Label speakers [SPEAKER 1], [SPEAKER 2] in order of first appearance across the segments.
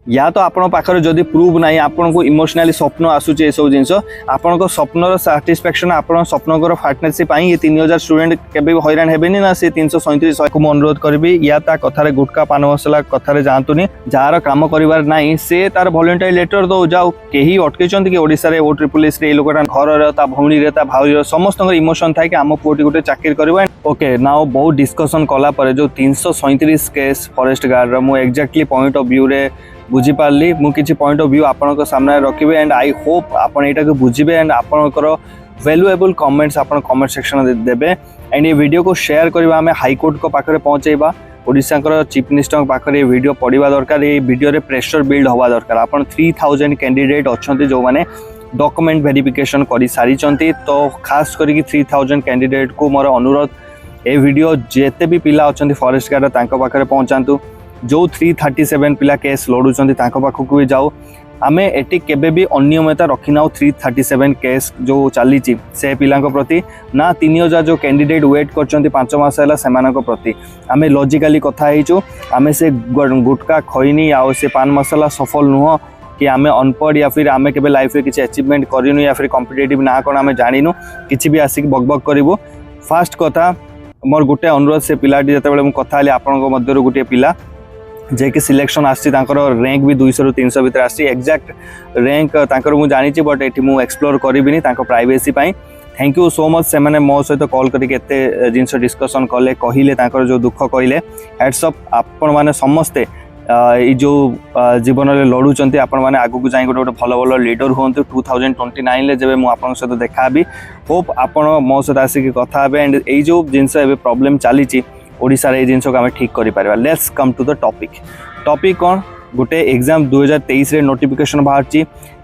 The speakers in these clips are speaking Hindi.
[SPEAKER 1] या तो आपण पाखरे जदि प्रूव नाही आपण को इमोशनली स्वप्न आसुचे सब जिनस आपण को स्वप्नर साटिस्फैक्शन आपण स्वप्नकर पार्टनरशिप पाई ये 3000 स्टूडेंट केबे हैरान हेबेनी ना से 337 को अनुरोध करबी या ता कथारे गुटका पान मसला कथारे जातुनी जार काम करिवार नाही से तार वॉलंटरी लेटर दो जाऊ केही अटकेचंती कि ओडिसा रे OSSS रे लोकटा घर रे ता भौणी रे ता भाई समस्त इमोशन थाए कि आम पुओटी गोटे चाकरी करबा ओके नाउ बहुत डिस्कशन कला परे जो 337 केस फॉरेस्ट गार्ड रो मु एग्जैक्टली पॉइंट ऑफ व्यू रे बुझी पारली मु किछि पॉइंट ऑफ व्यू आपन को सामने रखिबे एंड आई होप आपन एटा को बुझिबे एंड आपनकर वैल्यूएबल कमेंट्स आपन कमेंट सेक्शन देबे एंड ये वीडियो को शेयर करबा हमें हाई कोर्ट को पाखरे पहुंचेबा ओडिसा चीफ मिनिस्टर पाखरे ये वीडियो पढ़ा दरकार ये वीडियो रे प्रेशर बिल्ड हवा दरकार आपन 3000 कैंडिडेट अछंती जो माने डॉक्यूमेंट वेरिफिकेशन करि सारी चंती तो खास करी 3000 कैंडिडेट को मोर अनुरोध ए वीडियो जेते भी पिला अछंती फॉरेस्ट गार्ड तांको पाखरे पहुंचांतु जो 337 पिला केस लड़ुचंती तांको पाखकु भी जाओ आमे एटी केबे भी अनियमितता रखिनाउ 337 केस जो चली से पिलांको प्रति ना 3000 जो कैंडिडेट वेट करचंती 5 मास हैला सेमानको प्रति आमे लॉजिकली कथा हिचु आमे से गुटका खइनी आ से पान मसाला सफल नुह कि आमे अनपढ़ या फिर आमे केबे लाइफ रे किछि अचीवमेंट करिनु या फिर कॉम्पिटिटिव ना कोन आमे जानिनु किछि भी आसिक बकबक करिवो फास्ट कथा मोर गुटे अनुरोध से पिलाटी जते बेले मु कथा हले आपनको मध्यरु गुटे पिला जे कि सिलेक्शन आसी तांकर रैंक भी 200 रु 300 भीतर आसी एग्जैक्ट रैंक तांकर मु जानि छी बट एठी मु एक्सप्लोर करिबिनी तांको privacy pi thank you so much से माने मो सहित कॉल करी केते जिंस डिस्कशन कले कहिले तांकर जो दुख कहिले हेड्स अप आपण माने समस्ते जो जीवन में लड़ुंट आपण मैंने आगू जाए गोटे भल भल लीडर हूँ 2029 ले जब मुझे सहित देखा होप आपण मो सहित आसिक कथा एंड यही जो जिनस प्रॉब्लम चली ओडिशा रे जिनस को आम ठीक कर let's come to the topic कौन गोटे एग्जाम 2023 रे नोटिफिकेशन बाहर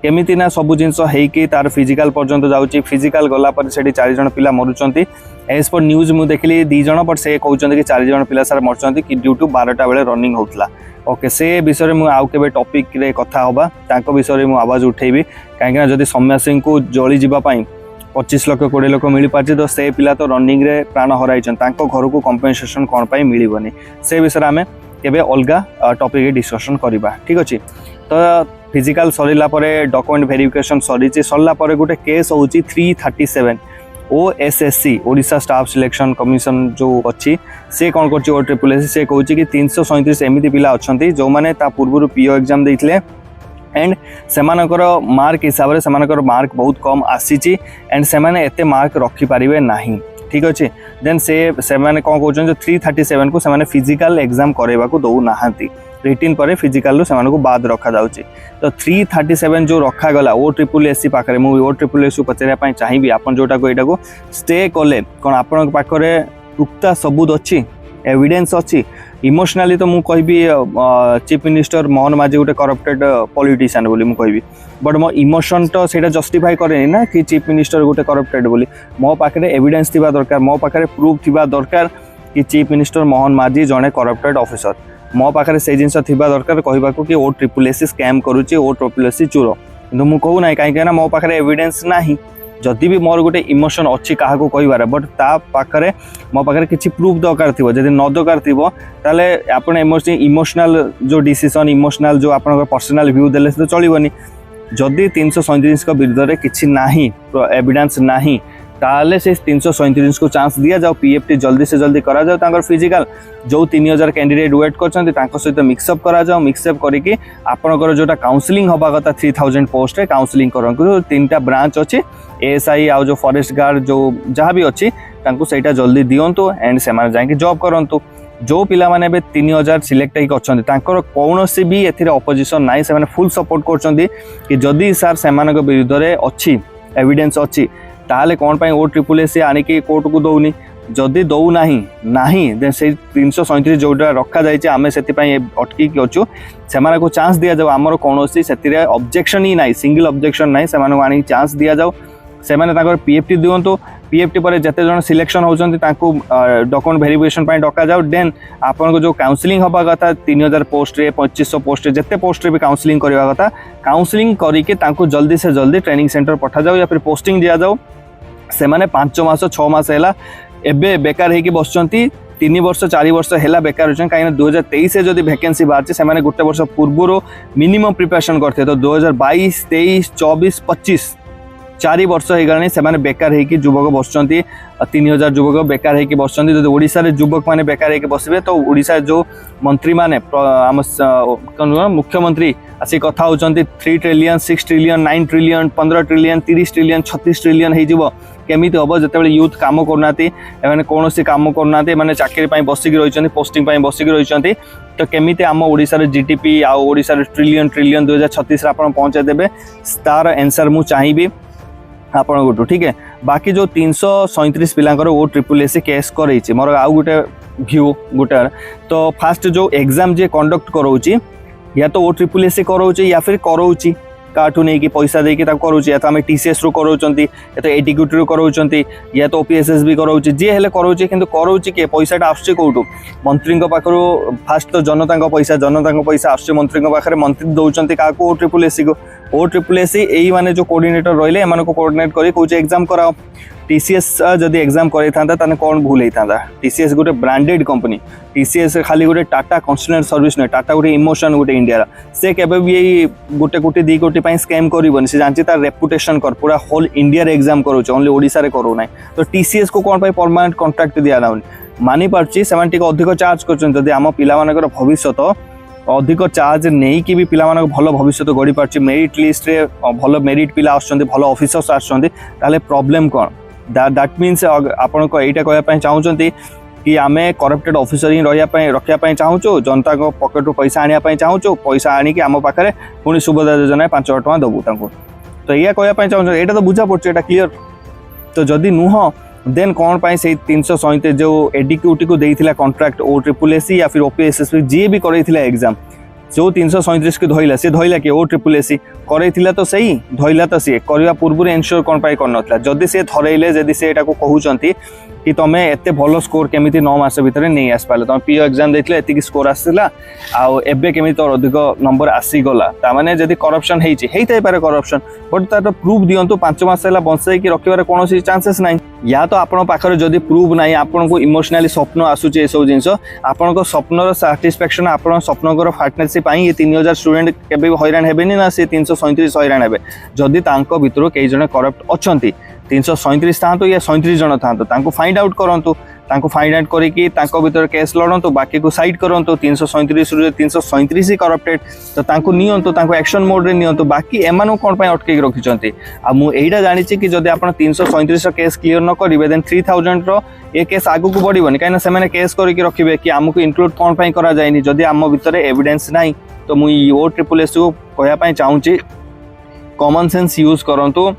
[SPEAKER 1] केमिति ना सब जिनस होइकी तार फिजिकल पर्यंत जाउची फिजिकल गला पर सेठी 4 जण पिला मरुचंती एज पर न्यूज मु देखली 2 जण पर से कहउचंती कि 4 जण पिला सार मरचंती कि ड्यू टू 12टा बेले रनिंग होतला ओके से विषय में आउ केबे टॉपिक रे कथा होबा तांको विषय में आवाज उठेबी काहे ना जदी सौम्या सिंह को जळी जिबा पई 25 लाख 20 लाख मिल पार्टी तो से पिला तो रनिंग रे प्राण हराइछन तांको घर को कंपेंसेशन कोन पई मिलिबनी से विषय आमे केबे अलगा टॉपिक डिस्कशन करिबा ठीक अछि तो फिजिकल सरीला परे डॉक्यूमेंट वेरिफिकेशन सरीची सरला परे गुटे केस होची 337 OSSC Odisha staff selection commission जो अच्छी से कौन कर OSSC से कहूँ कि 337 एमती पिला अच्छी जो मैंने पूर्व पीओ एग्जाम देते एंड सेमानकर मार्क हिसाब से सेमानकर मार्क बहुत कम आसी एंड से माने एते मार्क रखिपारे ना ठीक अच्छे देन से माने कौन कहते जो 337 को से फिजिकल एग्जाम करवा दौ ना रिटिन पर फिजिकल से बाद रखा जाउची तो 337 जो रखा गला OSSC पाखरे मु OSSC को पचारे चाहिए आपन जोटा को एटा को स्टे कले कौन आपन पाखरे पुख्ता सबूत अच्छी एविडेंस अच्छी इमोशनली तो मु कहबी चीफ मिनिस्टर मोहन माझी गोटे करप्टेड पॉलिटिशियन बोली मु कहबी बट मो इमोशन तो सेटा जस्टिफाई करेनी ना कि चीफ मिनिस्टर गोटे करप्टेड बोली मो पाखरे एविडेंस थिबा दरकार मो पाखरे प्रूफ थिबा दरकार कि चीफ मिनिस्टर मोहन माझी जड़े करप्टेड ऑफिसर मो पाखरे से जिनस थिबा दरकार कहबा को कि OSSC स्कैम करूची OSSC चोर किंतु मु कहू ना कहीं ना मो पाखरे एविडेंस नाही जदि भी मोर गोटे इमोशन अच्छी क्या कहबार बट ता पाखरे मो पाखरे किसी प्रूफ दरकार थी जदि न दरकार थी ताले आपण इमोशनल जो डिसीजन इमोशनल जो आपन पर्सनल व्यू देले तो चलबनी जदि 337 को विरुद्ध रे किछि नाही एविडेंस नाही ताले से 337 को चांस दिया जाओ पीएफटी जल्दी से जल्दी करा जाओ तांकर फिजिकल जो 3000 कैंडिडेट वेट करछन्ती तांको सहित मिक्सअप करा जाओ मिक्सअप करिकि आपनकर जोटा काउंसलिंग हबा कथा 3000 पोस्ट रे काउंसलिंग करंकु 3टा ब्रांच अछि एएसआई आ जो फॉरेस्ट गार्ड जो जहाँ भी अच्छी तांको सेटा जल्दी दियंतु एंड से माने जाके जॉब करंतु जो पिला माने बे 3000 सिलेक्ट होइक अछन्ती तांकर कोनोसी भी एथिरे अपोजिशन नाही से माने फुल सपोर्ट करछन्ती कि जदि सर सेमानक विरुद्ध रे अछि एविडेंस अछि ताले कोन पई OSSC आनिकी कोर्ट को दौनी जदि दौ नाही देन से 337 जोटा रखा जाइए आम से अटकी अच्छु से चांस दि जाओ आमर कौन से ऑब्जेक्शन ही ना सिंगल ऑब्जेक्शन ना से आनी चांस दि जाओ से पीएफटी दिंतु पीएफटी पर जिते जन सिलेक्शन होती डॉक्यूमेंट वेरिफिकेशन डका जाओ देन आपन को जो काउंसलिंग हवा कथा 3000 पोस्ट रे 2500 पोस्ट रे जिते पोस्ट रे भी काउंसलिंग करवा कथा काउंसलिंग करके जल्दी से जल्दी ट्रेनिंग सेंटर पठा जाओ या फिर पोस्टिंग दि जाओ से 5 मास 6 मास है एबे बेकार होगी बसचंती 3 वर्ष 4 वर्ष है बेकार अच्छे कहीं 2023 जब वैकेंसी बाहर से गोटे वर्ष पूर्व मिनिमम प्रिपरेशन करते तो 2022 23 24 25 4 वर्ष हो गलानी से बेकार होगी युवक बसुँच 3000 युवक बेकार होगी बसुँच जो ओडिशा रे युवक मैंने बेकार होगी बसबे तो ओडिशा जो मंत्री मैंने आम मुख्यमंत्री आसी कथा होचंती 3 trillion 6 trillion 9 trillion 15 trillion 30 trillion 36 trillion हो केमिति हम जो यूथ काम करना कौन काम करना मैंने चाकरी बसिक रही पोस्टिंग बसिक रही तो केमिति आम ओडिशा जीडीपी आ ओडिशा ट्रिलियन ट्रिलियन 2036 आप पहुँचादेवे तार आंसर मु चाहिए आपण गोटू ठीक है। बाकी जो 337 पिलांकर ओ ट्रिपल एस केस कर मोर आउ गोटे भ्यू गोटे तो फास्ट जो एग्जाम जे कंडक्ट कराऊँगी या तो ओ ट्रिपल एस कराऊँगी या फिर कराऊँगी काठू नहीं कि पैसा देकी करूँ या तो आम टीसीएस रू कराऊँ या तो एटीक्यूटी रू कराऊँ या तो ओपीएसएस भी कराऊँ जी हेल्ले कराऊँ कि कराऊँ किए पैसाटा आसूँ कौटू मंत्री पाखर फास्ट तो जनता पैसा आसूँ मंत्री पाखे मंत्री दौरान क्या ओ ट्रिपल एस को ओ ट्रिपल एस यही मैंने जो कोऑर्डिनेटर रहिले एम कोऑर्डिनेट कर कौच एग्जाम कराओ टीसीएस जदि एग्जाम कर कौन भूल होता टीसीएस गोटे ब्रांडेड कंपनी टीसीएस खाली गोटे टाटा कंसल्टेंट सर्विस नुहे टाटा गोटे इमोशन गोटे इंडिया से केबे भी यही गोटे कोटी 2 कोटी स्कैम कर जानची तार रेपुटेशन कर पूरा होल इंडिया रे एग्जाम करोच ओनली ओडिशा रे करो ना तो टीसीएस को कौन परमानेंट कॉन्ट्रैक्ट दिया ना मानि पार्टी से अधिक चार्ज कर आम पिलामानकर भविष्य अधिक चार्ज नहीं कि भी पिला भल भविष्य गढ़ी पार्टी मेरिट लिस्ट रे भल मेरिट पिला आसुँच भल ऑफिसर्स आसुँच प्रॉब्लम कौन दैट मीन्स आपण को एटा कहया चाहूँगी कि आम करप्टेड ऑफिसर ही रखापी चाहूँ जनता पकेट रू पैसा आने चाहूँ पैसा आणिकी आम पाखे पुणी सुभद्रा योजना 5,000 टଙ୍କା दबू तो या कहया चाहूँ यहाँ तो बुझा पड़े क्लीयर तो जदि नुह देन कौन पाई से 337 जो एडीक्यूटी को देइथिला कॉन्ट्रैक्ट ओ ट्रिपल एस या फिर ओपीएसएस जी भी करैथिला एग्जाम जो 337 को धइला से धइला कि ओ ट्रिपल एस करैथिला तो सही धइला तो सी करवा पूर्व एनश्योर कौन पाई करनथला जदि से थरैले जदि से एटा को कहउचंती कि तमे एते भलो स्कोर केमिति 9 मास भितर नहीं आस पाले तमे पीओ एग्जाम देथिले एतिकी स्कोर आसिला आ एबे केमिति तो अधिक नंबर आसी गला ता माने जदि करप्शन हेइथाइ पारे करप्शन बट तार प्रूफ दियंतु 5 मास हैला बंसाई कि रखिबार कोनोसी चांसेस नाही या तो आपण पाखरे जदि प्रूफ नाही आपण को इमोशनली स्वप्न आसुचे ए सब जिंस आपण को स्वप्नर सैटिस्फैक्शन आपण स्वप्नकर फार्टनरशिप पई ये 3000 स्टूडेंट केबे हैरान हेबेनी ना से 337 हैरान हेबे जदि तांको भितर कई जण करप्ट अछंती 337 था या 37 जन था फाइंड आउट करूँ फाइंड आउट करके भीतर केस लड़ू बाकी को साइड करूँ 337 रू 337 ही करप्टेड तो नियंतु एक्शन मोड रे नियंतु बाकी एमानु कौन पाई अटके रखिंट आ मुझा जानी कि जब आप 337 केस क्लीयर न करेंगे देन 3000 रो ये केस आगू को बढ़नी कहीं केस करके रखिए कि आमको इंक्लूड कौन पाई करा जाएनी जदि आम भितर एविडेंस ना तो मुझे ओ ट्रिपल एस को कहवाई चाहूँगी कॉमन सेंस यूज करूँ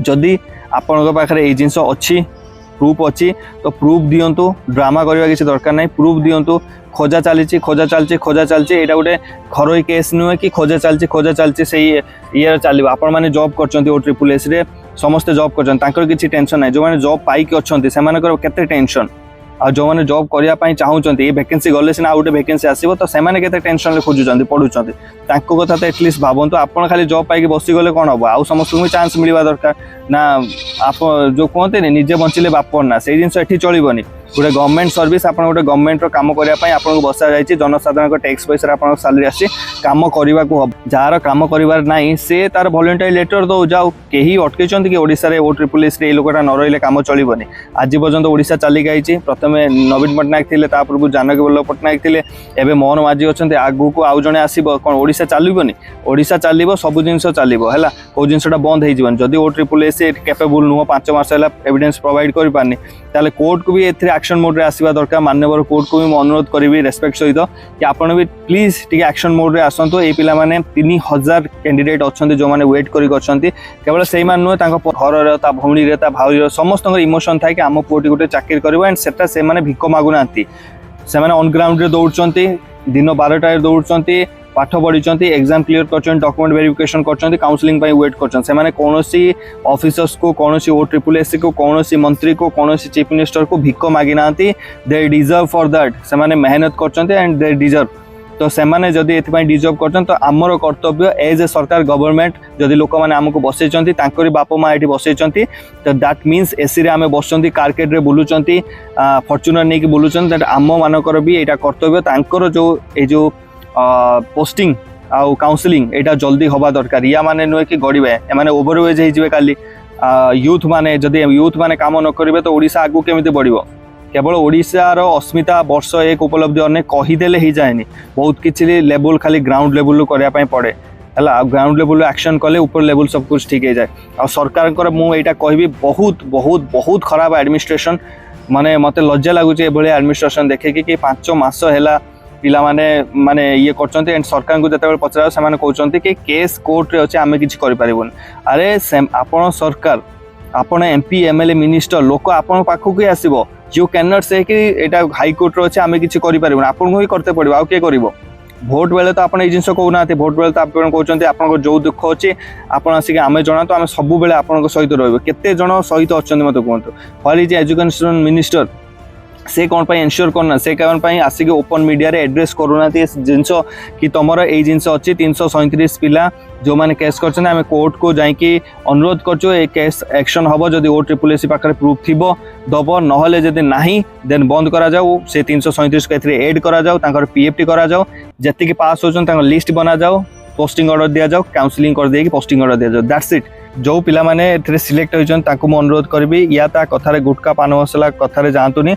[SPEAKER 1] जदि आपण पाखे ये जिनस अच्छी प्रूफ अच्छी तो प्रूफ दिंतु ड्रामा करवा किसी दरकार नहीं प्रूफ दिंतु खोजा चली यहाँ गोटे घरोई केस नुहे कि खोजा चलती से ये चलो आपण मैंने जॉब कर ट्रिपल एस रे समस्ते जॉब कर किसी टेंशन ना जो मैंने जॉब पाइक अच्छा से केते टेंशन आ जो मैंने जॉब करने चाहूँगी ये वैकेंसी गले सिना गोटे वैकेंसी आसो तो से टेंशन खोजुंट पढ़ुंट कथा तो एटलिस्ट भावतु आप खाली जॉब पाई बसीगले कौन हम आउ समस्त भी चांस मिलवा दरकार ना आप जो कहते निजे बंचिले बापर ना से जिन एटी चलनी गोटे गवर्नमेंट सर्विस आप गोटे गवर्नमेंट कम करने आपको बसा जाए जनसाधारण टैक्स पैसा आप सालरी आसी कम करने को हम जार कम कर ना से तार वॉलंटरी लेटर दो जाओ कहीं अटके कि ओडिशा रे ओ ट्रिपल एस ये लोकटा न रही कम चलनी आज पर्यंत ओडिशा चली गई प्रथम नवीन पट्टनायक थे तापूर्व जानकी वल्लभ पट्टनायक थे एवं मोहन माझी अच्छा आगू को आउ जड़े आसो कौन ओडिशा चलनी ओडिशा चलो सब जिन चलो है कौ जिनसा बंद हो जदि ओ ट्रिपल एस कैपेबल नुह 5 मास है एविडेंस प्रोवाइड कर पारनी ताले कोर्ट को भी ए एक्शन मोड रे आसवा दरकार मान्यवर कोर्ट को भी अनुरोध करी रेस्पेक्ट सहित कि आपड़ भी प्लीज टी एक्शन मोड रे आसतु ये पिला माने 3000 कैंडिडेट अच्छा जो मैंने वेट करी केवल से नुहे घर भौणी भाई समस्त इमोशन था कि आम पुओटी गोटे चाकरी कर एंड से भिक मागुना से ऑन ग्राउंड रे दौड़ दिन 12टा दौड़ पाठ पढ़ी एग्जाम क्लीयर कर डॉक्यूमेंट वेरिफिकेशन कर काउंसलिंग वेट कर कौन ऑफिसर्स को कौन ओ ट्रिपल एस को कौन मंत्री को कौन चीफ मिनिस्टर को भिक मागी ना दे डिजर्व फॉर दैट से मेहनत कर एंड दे डिजर्व तो सेमाने जदि एथिपाई डिजर्व करछन तो आमर कर्तव्य एज ए सरकार गवर्नमेंट जदि लोक माने हमको बसैछंती तांकरी बाप माँ एठी बसैछंती तो दैट मीन्स एसी रे आमे बसछंती कारकेट रे बुलुछंती फॉर्च्यूनर नेकी बुलुछंती दैट आम मानकर भी एटा कर्तव्य तांकर जो ए जो पोस्टिंग आउ काउंसलिंग एटा जल्दी हवा दरकार या माने नुहे कि गड़िबे एमाने ओवरवेज हो काली यूथ माने जदि यूथ माने काम न करिवे तो ओडिशा आगु केमिति बढ़िबो केवल ओडिशार अस्मिता वर्ष एक उपलब्धि अनेक कहीदेले ही जाएनी बहुत किसी लेवल खाली ग्राउंड लेवल करने पड़े है ग्राउंड लेवल एक्शन कले ऊपर लेवल सब कुछ ठीक हो जाए आ सरकार मुझे कहबी बहुत बहुत बहुत खराब एडमिनिस्ट्रेशन माने मते लज्जा लगुच एडमिनिस्ट्रेशन देखे कि 5 मास है पिला माने ये करछन्ते एंड सरकार को जते पचरा से कहते कि केस कोर्ट रे अच्छे आम कि अरे आपण सरकार आपण एमपी एमएलए मिनिस्टर लोक आपण पाखक आसो यू कैन नॉट से कि एटा हाईकोर्ट रो अच्छे आम कि आपको ही करते पड़ो आउ किए कर भोट बेले तो आपन जिन कहना भोट बेले तो आप कहते आप जो दुख अच्छे आपड़ आसिक आम जना तो आम सब बेले आप सहित रही केते जन सहित अच्छा मत कहतु व्हाट इज एजुकेशन मिनिस्टर से कौन पाई एनश्योर करना से कौन पाई आसिक ओपन मीडिया रे एड्रेस करूना जिनस कि तुमर ये जिनस अच्छी 337 पिला जो मैंने केस कर आम कोर्ट को जाकि अनुरोध करचो ए केस एक्शन हम जदि OSSC पाखे प्रूफ थी दब नहले जदि नहीं देन बंद करा जाऊ से 337 को एथरे ऐड करा जाऊ तांकर PFT करा जाऊ जति पास होचन लिस्ट बना जाऊ पोस्टिंग ऑर्डर दिया जाऊ काउंसलिंग कर देकी पोस्टिंग ऑर्डर दिया जाऊ दैट्स इट जो पिला माने एथरे सिलेक्ट होचन तांको अनुरोध करबी या ता कथारे गुटका पान मसला कथारे जातुनी